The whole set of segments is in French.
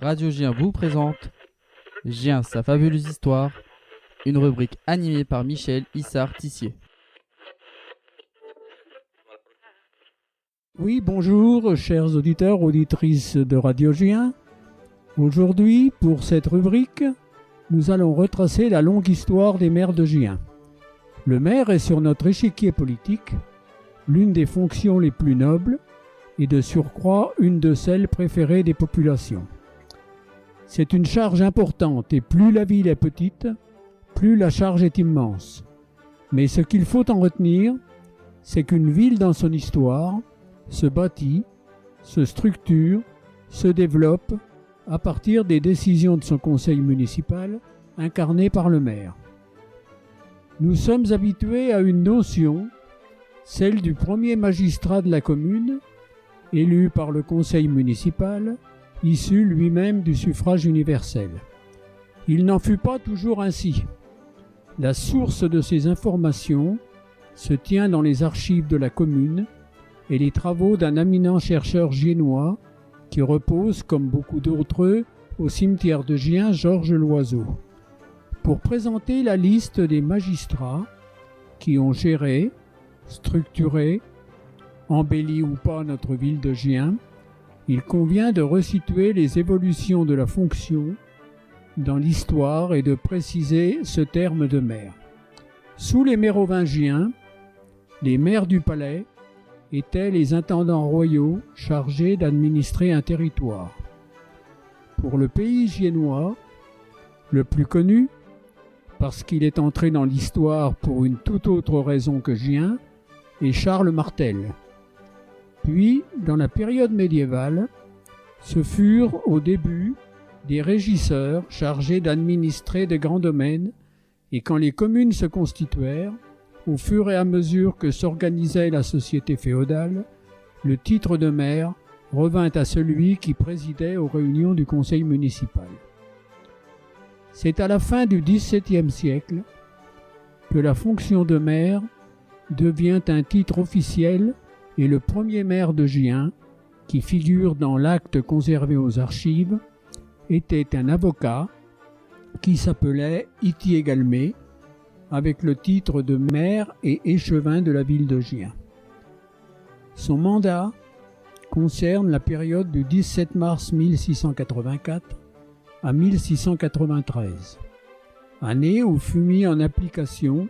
Radio Gien vous présente Gien, sa fabuleuse histoire, une rubrique animée par Michel Issard-Tissier. Oui, bonjour, chers auditeurs, auditrices de Radio Gien. Aujourd'hui, pour cette rubrique, nous allons retracer la longue histoire des maires de Gien. Le maire est sur notre échiquier politique l'une des fonctions les plus nobles et de surcroît une de celles préférées des populations. C'est une charge importante et plus la ville est petite, plus la charge est immense. Mais ce qu'il faut en retenir, c'est qu'une ville dans son histoire se bâtit, se structure, se développe à partir des décisions de son conseil municipal incarné par le maire. Nous sommes habitués à une notion, celle du premier magistrat de la commune, élu par le conseil municipal, issu lui-même du suffrage universel. Il n'en fut pas toujours ainsi. La source de ces informations se tient dans les archives de la commune et les travaux d'un éminent chercheur giennois qui repose, comme beaucoup d'entre eux, au cimetière de Gien, Georges Loiseau. Pour présenter la liste des magistrats qui ont géré, structuré, embelli ou pas notre ville de Gien, il convient de resituer les évolutions de la fonction dans l'histoire et de préciser ce terme de maire. Sous les mérovingiens, les maires du palais étaient les intendants royaux chargés d'administrer un territoire. Pour le pays giennois, le plus connu, parce qu'il est entré dans l'histoire pour une toute autre raison que Gien, est Charles Martel. Puis, dans la période médiévale, ce furent au début des régisseurs chargés d'administrer de grands domaines, et quand les communes se constituèrent, au fur et à mesure que s'organisait la société féodale, le titre de maire revint à celui qui présidait aux réunions du conseil municipal. C'est à la fin du XVIIe siècle que la fonction de maire devient un titre officiel et le premier maire de Gien, qui figure dans l'acte conservé aux archives, était un avocat qui s'appelait Itier Galmé, avec le titre de maire et échevin de la ville de Gien. Son mandat concerne la période du 17 mars 1684 à 1693, année où fut mis en application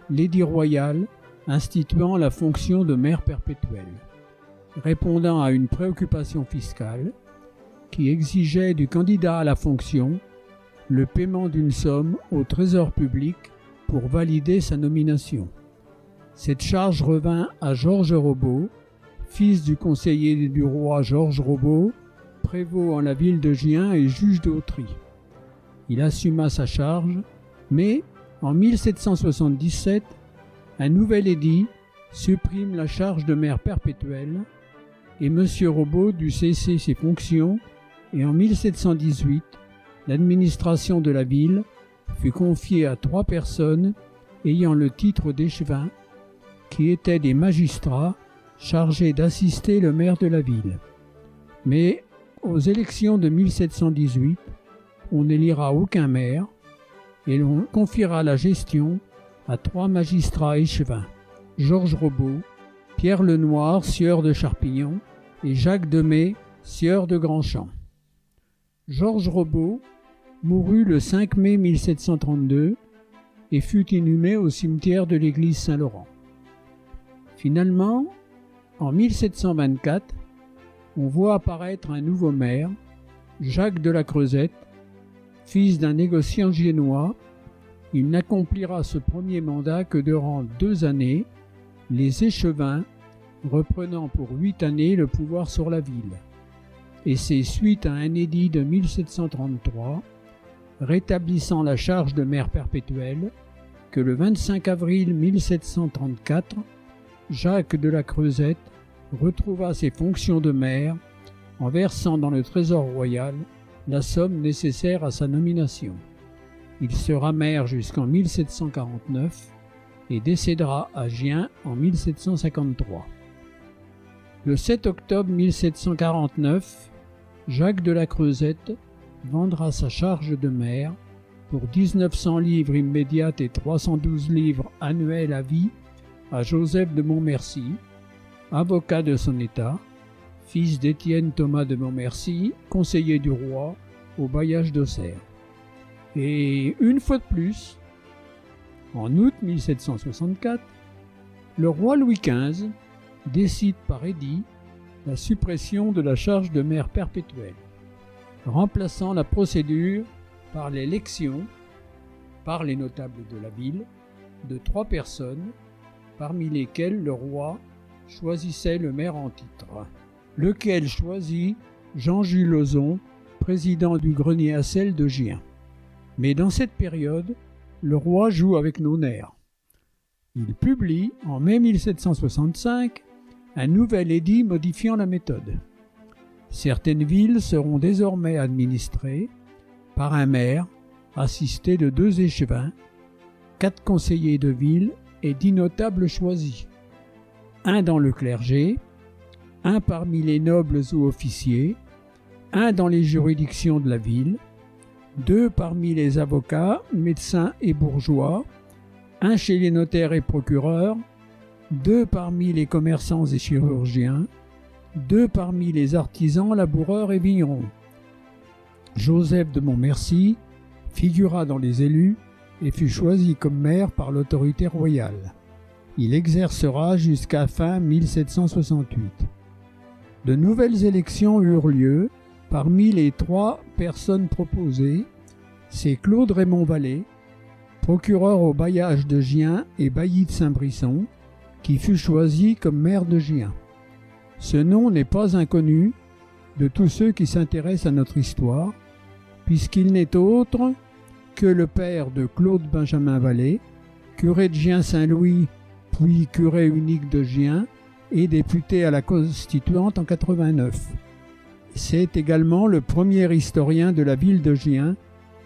l'édit royal instituant la fonction de maire perpétuel, répondant à une préoccupation fiscale qui exigeait du candidat à la fonction le paiement d'une somme au trésor public pour valider sa nomination. Cette charge revint à Georges Robot, fils du conseiller du roi Georges Robot, prévôt en la ville de Gien et juge d'Autry. Il assuma sa charge, mais en 1777, un nouvel édit supprime la charge de maire perpétuel et M. Robot dut cesser ses fonctions et en 1718, l'administration de la ville fut confiée à 3 personnes ayant le titre d'échevin qui étaient des magistrats chargés d'assister le maire de la ville. Mais aux élections de 1718, on n'élira aucun maire et l'on confiera la gestion à 3 magistrats échevins, Georges Robot, Pierre Lenoir, sieur de Charpillon, et Jacques Demey, sieur de Grandchamp. Georges Robot mourut le 5 mai 1732 et fut inhumé au cimetière de l'église Saint-Laurent. Finalement, en 1724, on voit apparaître un nouveau maire, Jacques de la Creusette, fils d'un négociant giennois. Il n'accomplira ce premier mandat que durant 2 années, les échevins reprenant pour 8 années le pouvoir sur la ville. Et c'est suite à un édit de 1733, rétablissant la charge de maire perpétuel, que le 25 avril 1734, Jacques de la Creusette retrouva ses fonctions de maire en versant dans le trésor royal la somme nécessaire à sa nomination. Il sera maire jusqu'en 1749 et décédera à Gien en 1753. Le 7 octobre 1749, Jacques de la Creusette vendra sa charge de maire pour 1900 livres immédiates et 312 livres annuels à vie à Joseph de Montmercy, avocat de son état, fils d'Étienne Thomas de Montmercy, conseiller du roi au bailliage d'Auxerre. Et une fois de plus, en août 1764, le roi Louis XV décide par édit la suppression de la charge de maire perpétuelle, remplaçant la procédure par l'élection, par les notables de la ville, de 3 personnes, parmi lesquelles le roi choisissait le maire en titre, lequel choisit Jean-Jules Lauzon, président du grenier à sel de Gien. Mais dans cette période, le roi joue avec nos nerfs. Il publie, en mai 1765, un nouvel édit modifiant la méthode. Certaines villes seront désormais administrées par un maire assisté de 2 échevins, 4 conseillers de ville et 10 notables choisis, un dans le clergé, un parmi les nobles ou officiers, un dans les juridictions de la ville, 2 parmi les avocats, médecins et bourgeois, un chez les notaires et procureurs, 2 parmi les commerçants et chirurgiens, 2 parmi les artisans, laboureurs et vignerons. Joseph de Montmercy figura dans les élus et fut choisi comme maire par l'autorité royale. Il exercera jusqu'à fin 1768. De nouvelles élections eurent lieu. Parmi les 3 personnes proposées, c'est Claude Raymond Vallée, procureur au bailliage de Gien et bailli de Saint-Brisson, qui fut choisi comme maire de Gien. Ce nom n'est pas inconnu de tous ceux qui s'intéressent à notre histoire, puisqu'il n'est autre que le père de Claude Benjamin Vallée, curé de Gien-Saint-Louis, puis curé unique de Gien et député à la Constituante en 89. C'est également le premier historien de la ville de Gien,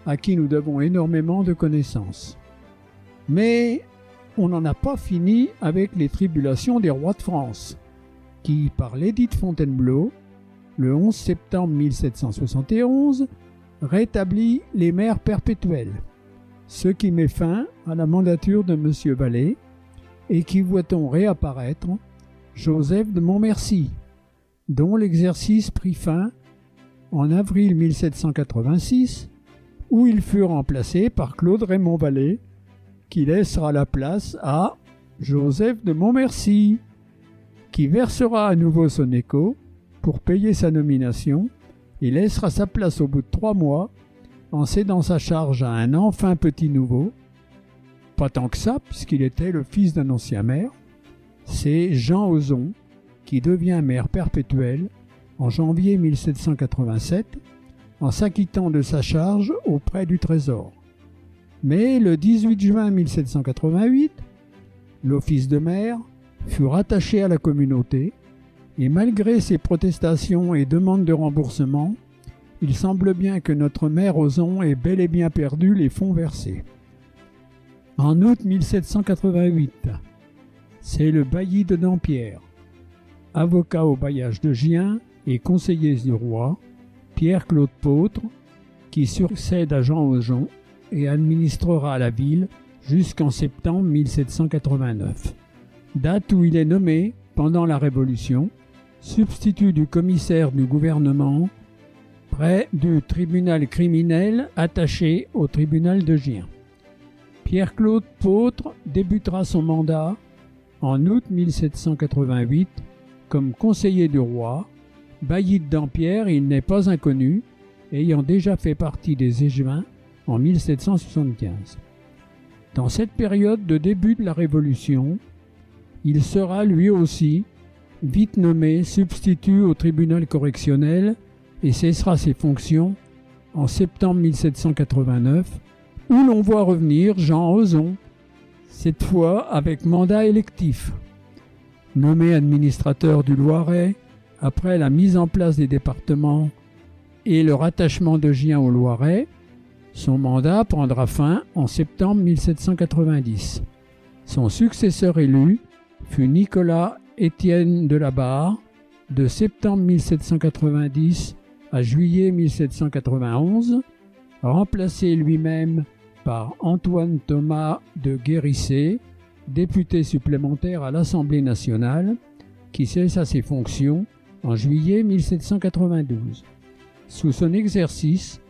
à qui nous devons énormément de connaissances. Mais on n'en a pas fini avec les tribulations des rois de France, qui, par l'édit de Fontainebleau, le 11 septembre 1771, rétablit les maires perpétuels, ce qui met fin à la mandature de M. Vallée et qui voit-on réapparaître Joseph de Montmercy, dont l'exercice prit fin en avril 1786, où il fut remplacé par Claude Raymond Vallée, qui laissera la place à Joseph de Montmercy, qui versera à nouveau son écho pour payer sa nomination et laissera sa place au bout de 3 mois en cédant sa charge à un enfin petit nouveau, pas tant que ça puisqu'il était le fils d'un ancien maire, c'est Jean Ozon qui devient maire perpétuel en janvier 1787 en s'acquittant de sa charge auprès du Trésor. Mais le 18 juin 1788, l'office de maire fut rattaché à la communauté et malgré ses protestations et demandes de remboursement, il semble bien que notre maire Ozon ait bel et bien perdu les fonds versés. En août 1788, c'est le bailli de Dampierre, avocat au bailliage de Gien et conseiller du roi, Pierre-Claude Pautre, qui succède à Jean Ozon et administrera la ville jusqu'en septembre 1789, date où il est nommé, pendant la Révolution, substitut du commissaire du gouvernement près du tribunal criminel attaché au tribunal de Gien. Pierre-Claude Pautre débutera son mandat en août 1788 comme conseiller du roi. Bailli de Dampierre, il n'est pas inconnu, ayant déjà fait partie des Échevins en 1775. Dans cette période de début de la Révolution, il sera lui aussi vite nommé substitut au tribunal correctionnel et cessera ses fonctions en septembre 1789, où l'on voit revenir Jean Ozon, cette fois avec mandat électif. Nommé administrateur du Loiret, après la mise en place des départements et le rattachement de Gien au Loiret, son mandat prendra fin en septembre 1790. Son successeur élu fut Nicolas Étienne de la Barre, de septembre 1790 à juillet 1791, remplacé lui-même par Antoine Thomas de Guérissé, député supplémentaire à l'Assemblée nationale, qui cessa ses fonctions en juillet 1792. Sous son exercice,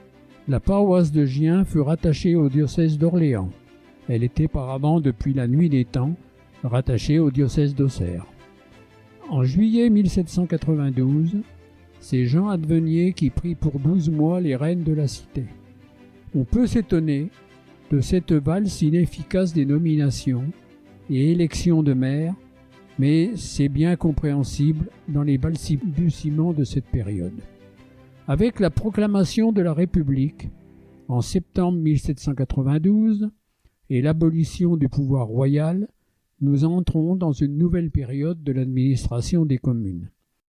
la paroisse de Gien fut rattachée au diocèse d'Orléans. Elle était auparavant, depuis la nuit des temps, rattachée au diocèse d'Auxerre. En juillet 1792, c'est Jean Advenier qui prit pour 12 mois les rênes de la cité. On peut s'étonner de cette valse inefficace des nominations et élections de maires, mais c'est bien compréhensible dans les balbutiements de cette période. Avec la proclamation de la République en septembre 1792 et l'abolition du pouvoir royal, nous entrons dans une nouvelle période de l'administration des communes.